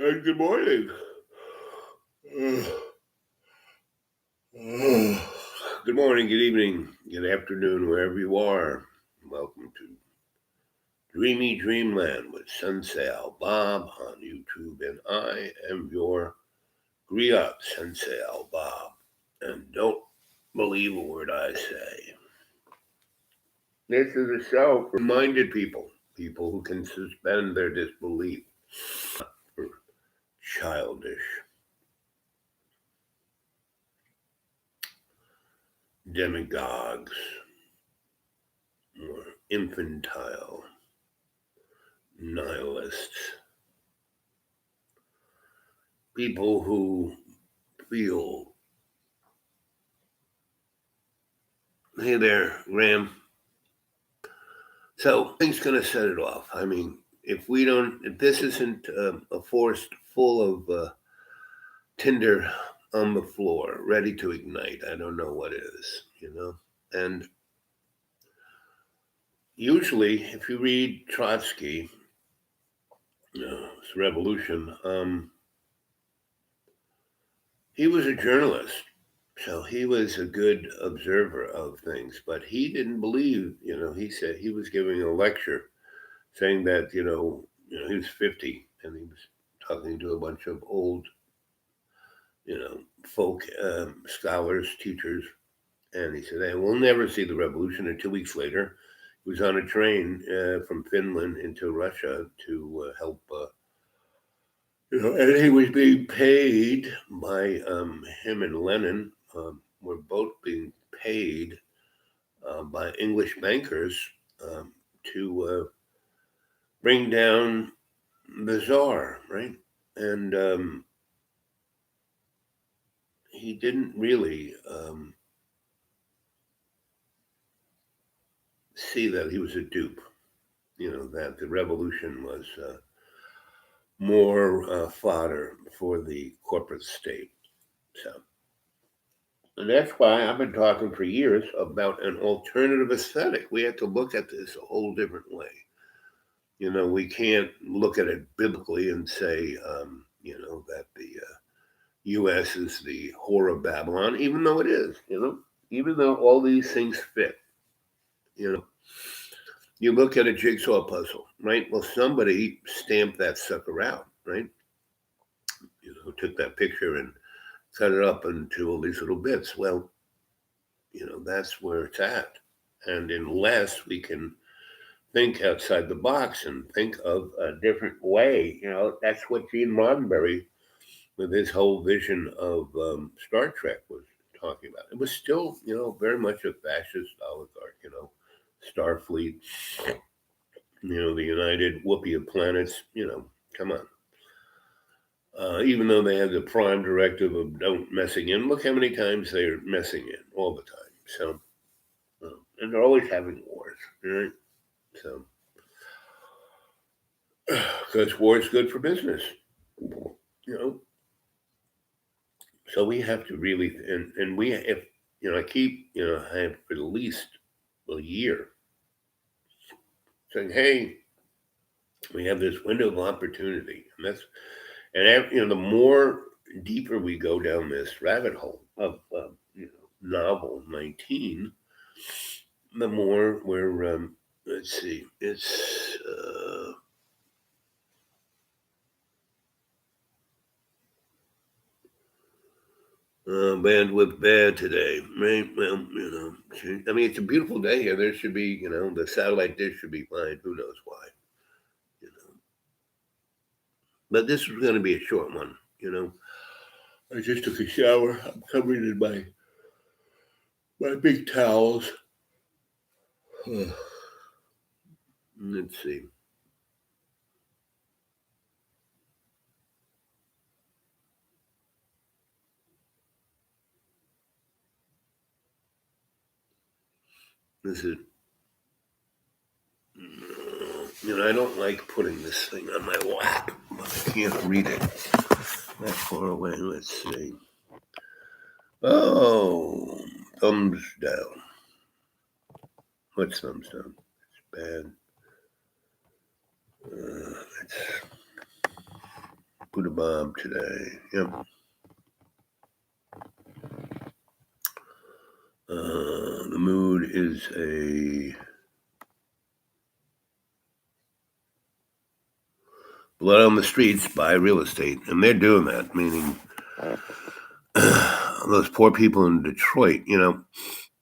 And good morning. Good morning, good evening, good afternoon, wherever you are. Welcome to Dreamy Dreamland with Sensei Bob on YouTube. And I am your griot, Sensei Bob. And don't believe a word I say. This is a show for minded people, people who can suspend their disbelief, for childish demagogues or infantile nihilists, people who feel, hey there, Graham. So, things going to set it off. I mean, if this isn't a forest full of tinder on the floor, ready to ignite, I don't know what is. And usually, if you read Trotsky, his revolution, he was a journalist. So he was a good observer of things, but he didn't believe, he said he was giving a lecture saying that, he was 50 and he was talking to a bunch of old, folk scholars, teachers. And he said, hey, we'll never see the revolution. And 2 weeks later, he was on a train from Finland into Russia to help, and he was being paid by him and Lenin. Were both being paid by English bankers to bring down the czar, right? And he didn't really see that he was a dupe, that the revolution was more fodder for the corporate state. So, and that's why I've been talking for years about an alternative aesthetic. We have to look at this a whole different way. We can't look at it biblically and say, that the U.S. is the whore of Babylon, even though it is, even though all these things fit, you know. You look at a jigsaw puzzle, right? Well, somebody stamped that sucker out, right? Took that picture and cut it up into all these little bits. Well, that's where it's at. And unless we can think outside the box and think of a different way, that's what Gene Roddenberry, with his whole vision of Star Trek, was talking about. It was still, very much a fascist oligarch, Starfleet, the United Whoopee of Planets, come on. Even though they had the prime directive of don't messing in, look how many times they're messing in all the time. So, and they're always having wars, right? So, because war is good for business, you know. So we have to really, and we, if, I keep, I have for at least a year saying, hey, we have this window of opportunity. The more deeper we go down this rabbit hole of, novel 19, the more we're, let's see, it's, bandwidth bad today, right? Well, I mean, it's a beautiful day here. There should be, the satellite dish should be fine. Who knows why, you know. But this is going to be a short one. I just took a shower. I'm covered in my big towels. Let's see. This is, I don't like putting this thing on my lap, but I can't read it that far away. Let's see. Oh, thumbs down. What's thumbs down? It's bad. It's Put a bomb today. Yep. The mood is a blood on the streets, buy real estate, and they're doing that. Meaning, those poor people in Detroit.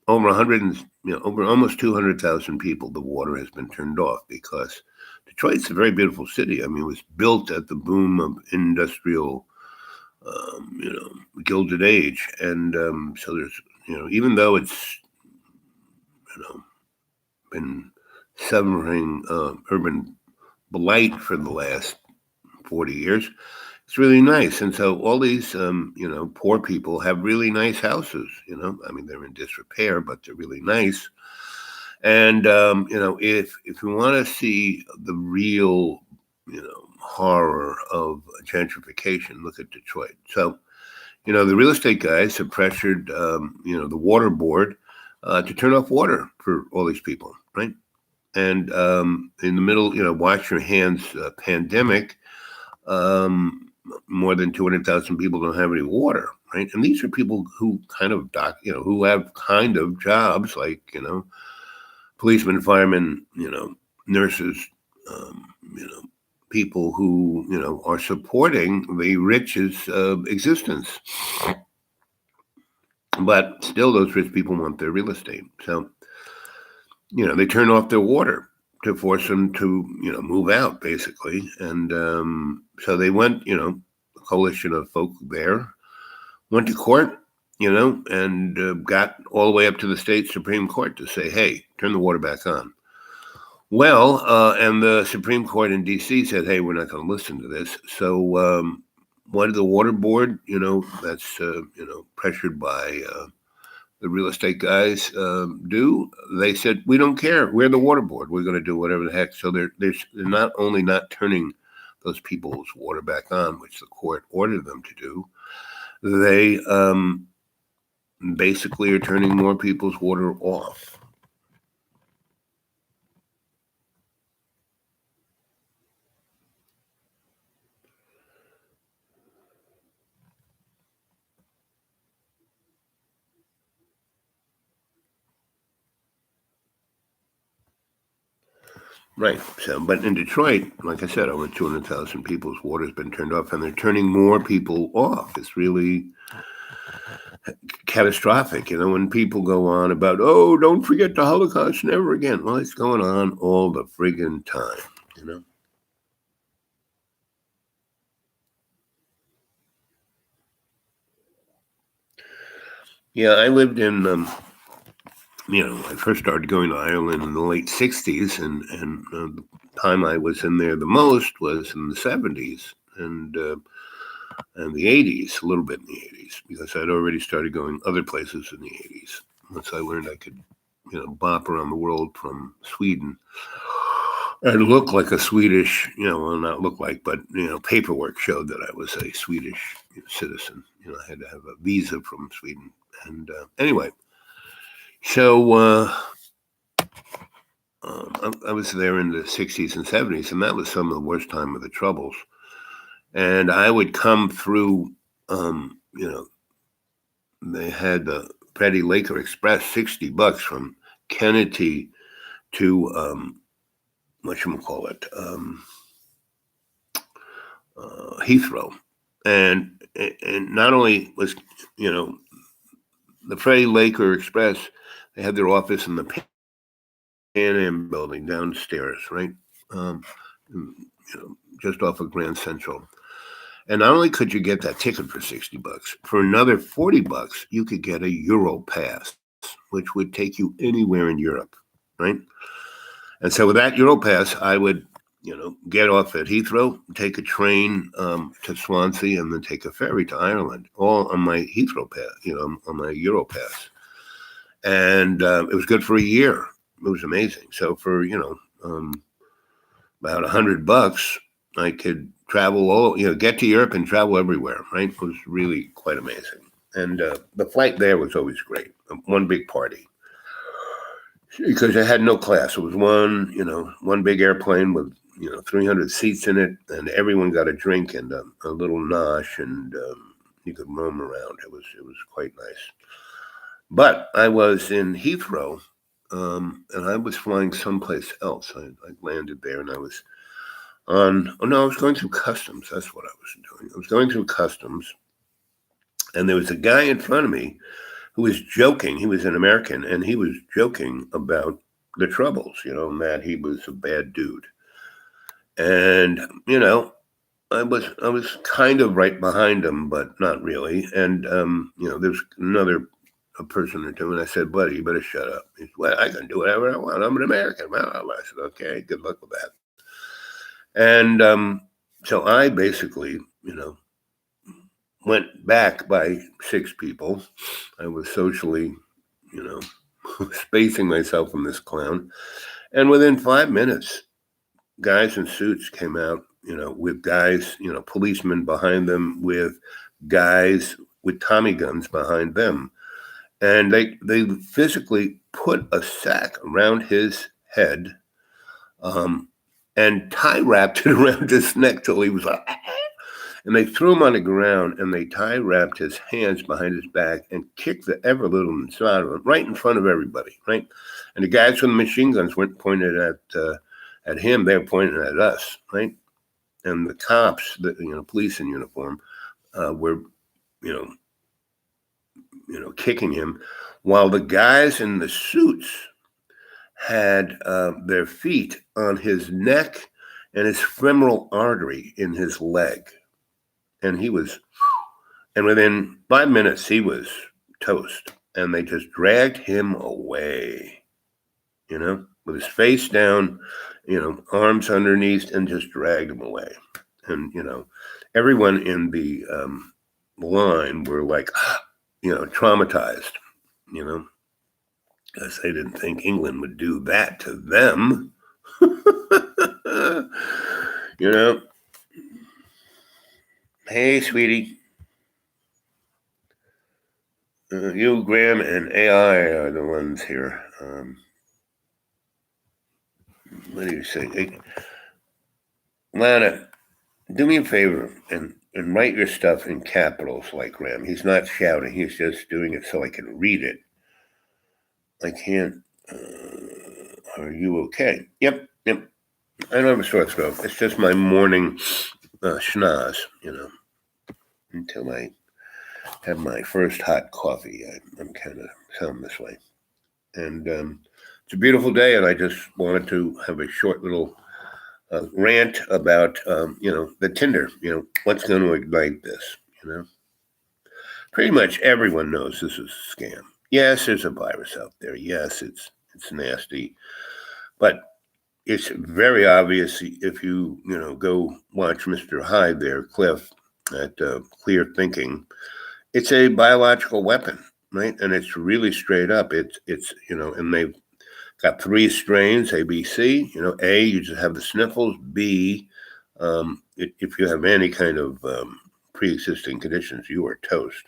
Over 100 and over almost 200,000 people. The water has been turned off because Detroit's a very beautiful city. I mean, it was built at the boom of industrial, Gilded Age, and so there's even though it's been suffering urban blight for the last 40 years. It's really nice. And so all these, poor people have really nice houses, I mean, they're in disrepair, but they're really nice. And, if you want to see the real, horror of gentrification, look at Detroit. So, the real estate guys have pressured, the water board to turn off water for all these people, right? And in the middle, wash your hands pandemic, more than 200,000 people don't have any water, right? And these are people who kind of who have kind of jobs like, policemen, firemen, nurses, people who, are supporting the rich's existence. But still, those rich people want their real estate. So, they turn off their water to force them to, move out, basically. And so they went, a coalition of folk there, went to court, and got all the way up to the state Supreme Court to say, hey, turn the water back on. Well, and the Supreme Court in D.C. said, hey, we're not going to listen to this. So what did the water board, that's, pressured by the real estate guys do? They said, we don't care. We're the water board. We're going to do whatever the heck. So they're not only not turning those people's water back on, which the court ordered them to do, they basically are turning more people's water off. Right. So, but in Detroit, like I said, over 200,000 people's water has been turned off, and they're turning more people off. It's really catastrophic. When people go on about, oh, don't forget the Holocaust never again. Well, it's going on all the friggin' time, Yeah, I lived in, I first started going to Ireland in the late 60s, and the time I was in there the most was in the 70s and the 80s, a little bit in the 80s, because I'd already started going other places in the 80s. Once I learned I could, bop around the world from Sweden. I look like a Swedish, well, not look like, but, paperwork showed that I was a Swedish citizen. I had to have a visa from Sweden. And anyway, so I was there in the 60s and 70s, and that was some of the worst time of the Troubles. And I would come through, they had the Freddie Laker Express, $60 from Kennedy to, whatchamacallit, Heathrow. And not only was, the Freddie Laker Express, they had their office in the Pan Am building downstairs, right? Just off of Grand Central. And not only could you get that ticket for $60, for another $40, you could get a Euro pass, which would take you anywhere in Europe, right? And so with that Euro pass, I would, get off at Heathrow, take a train to Swansea, and then take a ferry to Ireland, all on my Heathrow pass, on my Euro pass. And it was good for a year. It was amazing. So for, about $100, I could travel all, get to Europe and travel everywhere, right? It was really quite amazing. And the flight there was always great. One big party. Because I had no class. It was one big airplane with, 300 seats in it, and everyone got a drink and a little nosh, and you could roam around. It was quite nice. But I was in Heathrow, and I was flying someplace else. I landed there, and I was I was going through customs. That's what I was doing. I was going through customs, and there was a guy in front of me who was joking. He was an American, and he was joking about the troubles, and that he was a bad dude. And, I was kind of right behind him, but not really. And, there's another person or two, and I said, buddy, you better shut up. He said, well, I can do whatever I want. I'm an American. Well, I said, okay, good luck with that. And so I basically, went back by 6 people. I was socially, spacing myself from this clown. And within 5 minutes, guys in suits came out, with guys, policemen behind them, with guys with Tommy guns behind them. And they physically put a sack around his head, and tie wrapped it around his neck till he was like, and they threw him on the ground, and they tie wrapped his hands behind his back and kicked the ever little inside of him right in front of everybody, right? And the guys with the machine guns weren't pointed at him; they were pointing at us, right? And the cops, the police in uniform, were, kicking him, while the guys in the suits had their feet on his neck and his femoral artery in his leg. And within 5 minutes, he was toast. And they just dragged him away, with his face down, arms underneath, and just dragged him away. And, everyone in the line were like, traumatized, because they didn't think England would do that to them. Hey, sweetie. You, Graham, and AI are the ones here. What do you say? Hey, Lana, do me a favor and write your stuff in capitals like Graham. He's not shouting. He's just doing it so I can read it. I can't. Are you okay? Yep. I don't have a sore throat. It's just my morning schnoz, until I have my first hot coffee. I'm kind of sound this way. And it's a beautiful day, and I just wanted to have a short little rant about, the Tinder, what's going to ignite this, Pretty much everyone knows this is a scam. Yes, there's a virus out there. Yes, it's nasty. But it's very obvious if you, go watch Mr. Hyde there, Cliff, at Clear Thinking. It's a biological weapon, right? And it's really straight up. It's and they've got 3 strains, A, B, C. A, you just have the sniffles. B, if you have any kind of pre-existing conditions, you are toast.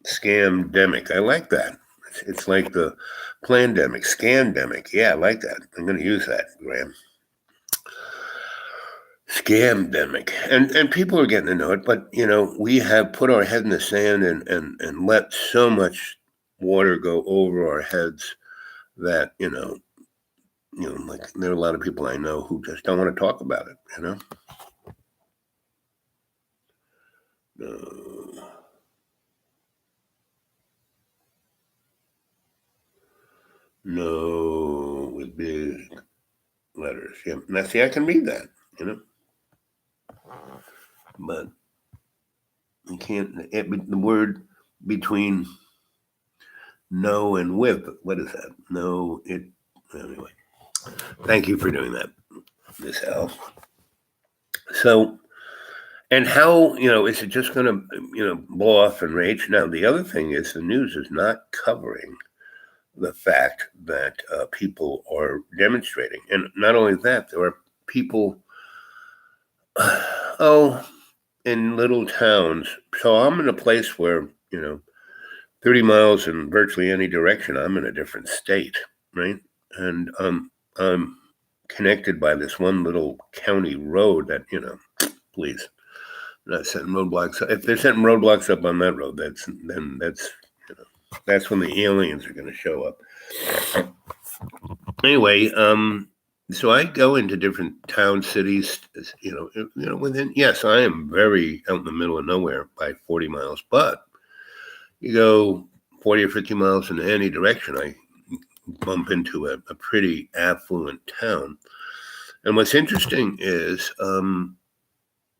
Scamdemic. I like that. It's like the plandemic, scandemic. Yeah, I like that. I'm going to use that, Graham. Scamdemic. And people are getting to know it, but, we have put our head in the sand and let so much water go over our heads that, like there are a lot of people I know who just don't want to talk about it, No, with big letters. Yeah. Now, see, I can read that, but I can't. The word between no and with, what is that? No, anyway. Thank you for doing that, Miss L. So, and how, is it just going to, blow off in rage? Now, the other thing is the news is not covering the fact that people are demonstrating. And not only that, there are people, in little towns. So I'm in a place where, 30 miles in virtually any direction, I'm in a different state, right? And I'm connected by this one little county road that, please, not setting roadblocks. If they're setting roadblocks up on that road, that's when the aliens are going to show up. Anyway, so I go into different town, cities, within, yes, I am very out in the middle of nowhere by 40 miles, but you go 40 or 50 miles in any direction, I bump into a pretty affluent town. And what's interesting is all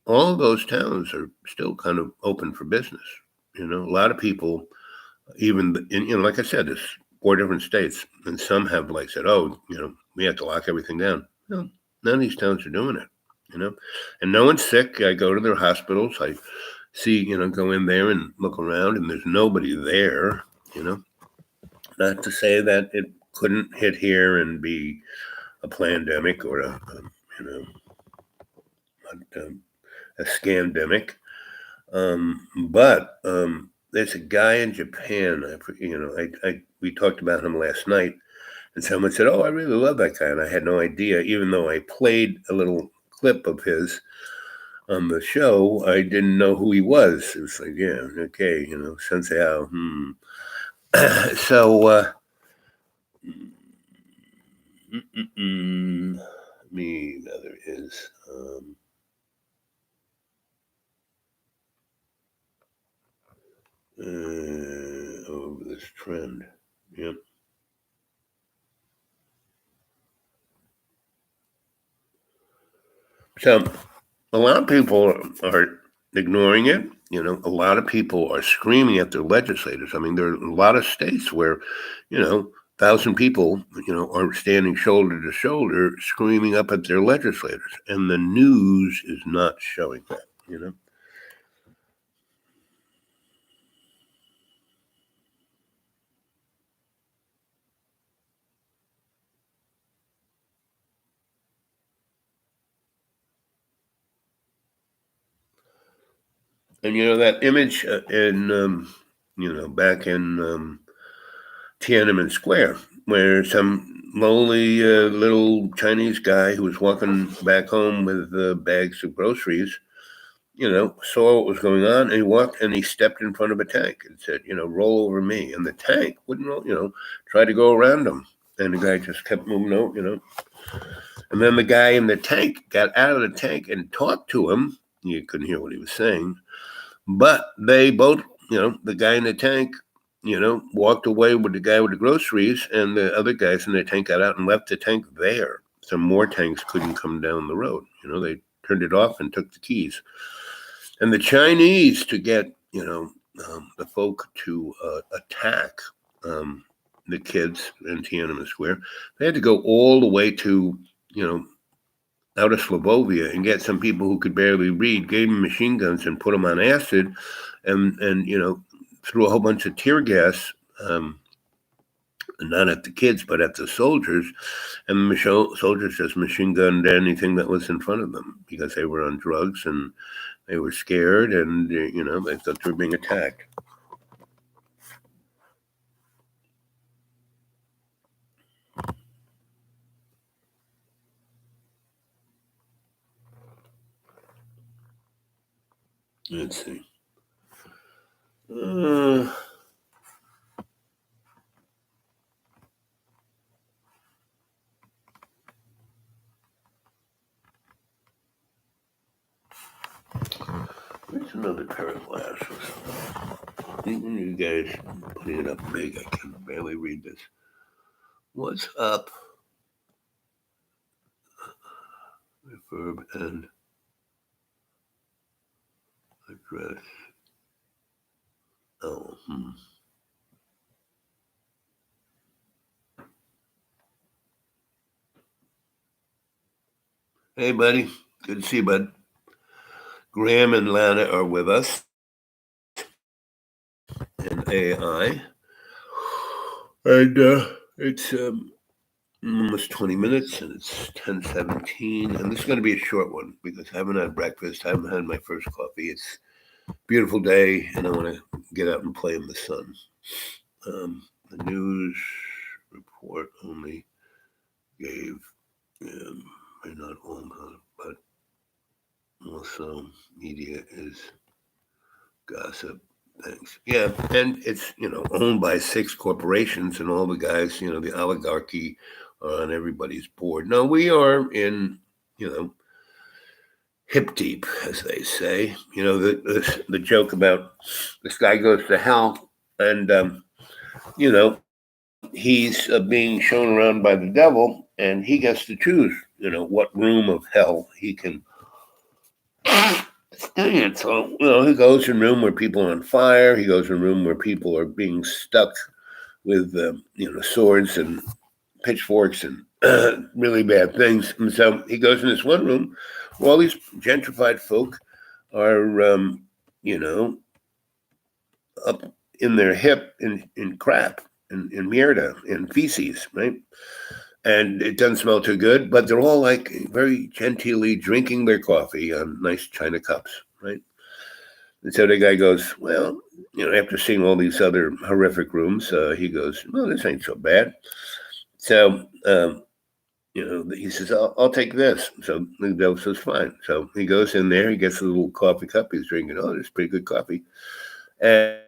of those towns are still kind of open for business. A lot of people, even in, like I said, there's 4 different states, and some have like said, oh, we have to lock everything down. No, none of these towns are doing it, and no one's sick. I go to their hospitals. I see, go in there and look around, and there's nobody there, not to say that it couldn't hit here and be a pandemic or a scandemic. But there's a guy in Japan. We talked about him last night, and someone said, "Oh, I really love that guy," and I had no idea. Even though I played a little clip of his on the show, I didn't know who he was. It was like, yeah, okay, Sensei Ao. So, me, there is. Over this trend. Yep. So a lot of people are ignoring it. A lot of people are screaming at their legislators. I mean, there are a lot of states where, 1,000 people, are standing shoulder to shoulder screaming up at their legislators. And the news is not showing that. And that image back in Tiananmen Square, where some lowly little Chinese guy who was walking back home with bags of groceries, saw what was going on, and he walked and he stepped in front of a tank and said, roll over me. And the tank wouldn't roll, tried to go around him. And the guy just kept moving out. And then the guy in the tank got out of the tank and talked to him. You couldn't hear what he was saying. But they both, the guy in the tank, walked away with the guy with the groceries, and the other guys in the tank got out and left the tank there. So more tanks couldn't come down the road. They turned it off and took the keys. And the Chinese, to get, the folk to attack the kids in Tiananmen Square, they had to go all the way to, out of Slovenia and get some people who could barely read, gave them machine guns and put them on acid, and threw a whole bunch of tear gas, not at the kids, but at the soldiers. And the soldiers just machine gunned anything that was in front of them because they were on drugs and they were scared, and they thought they were being attacked. Let's see. There's another pair of glasses. Even you guys putting it up big, I can barely read this. What's up? Verb and address. Oh, Hey, buddy. Good to see you, bud. Graham and Lana are with us. And AI. And it's almost 20 minutes, and it's 10:17. And this is going to be a short one because I haven't had breakfast. I haven't had my first coffee. It's a beautiful day, and I want to get out and play in the sun. The news report only gave, not all, but also media is gossip. Thanks. Yeah, and it's owned by 6 corporations, and all the guys, the oligarchy are on everybody's board. No, we are in, hip deep, as they say. The joke about this guy goes to hell, and he's being shown around by the devil, and he gets to choose, what room of hell he can stay in. So he goes in a room where people are on fire. He goes in a room where people are being stuck with swords and pitchforks and really bad things. And so he goes in this one room where all these gentrified folk are, up in their hip in crap, in mierda, in feces, right? And it doesn't smell too good, but they're all like very genteelly drinking their coffee on nice china cups, right? And so the guy goes, well, after seeing all these other horrific rooms, he goes, well, this ain't so bad. So, he says, I'll take this. So the devil says, fine. So he goes in there, he gets a little coffee cup, he's drinking, oh, this is pretty good coffee. And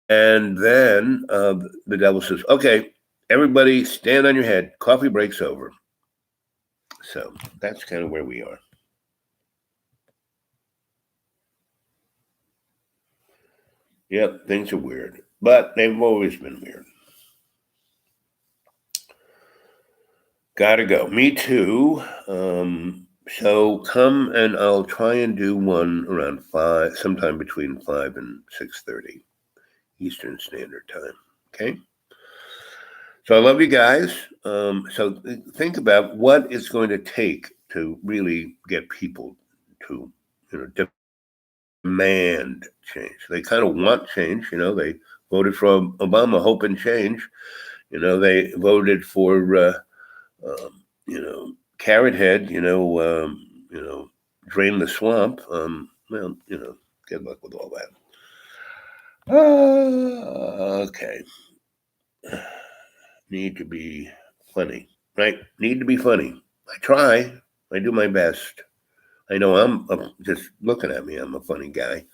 then the devil says, okay, everybody stand on your head, coffee break's over. So that's kind of where we are. Yep, things are weird, but they've always been weird. Gotta go. Me too. So come and I'll try and do one around 5, sometime between 5 and 6:30 Eastern Standard Time. Okay. So I love you guys. So think about what it's going to take to really get people to, demand change. They kind of want change. They voted for Obama, hoping change. They voted for, Carrot Head. Drain the swamp. Well, good luck with all that. Okay. Need to be funny, right? Need to be funny. I try. I do my best. I know I'm just looking at me. I'm a funny guy.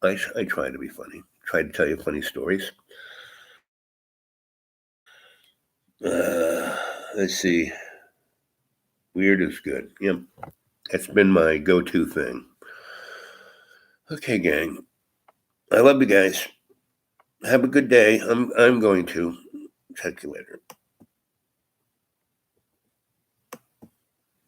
I try to be funny. Try to tell you funny stories. Let's see. Weird is good. Yep. That's been my go-to thing. Okay, gang. I love you guys. Have a good day. I'm going to. Check you later.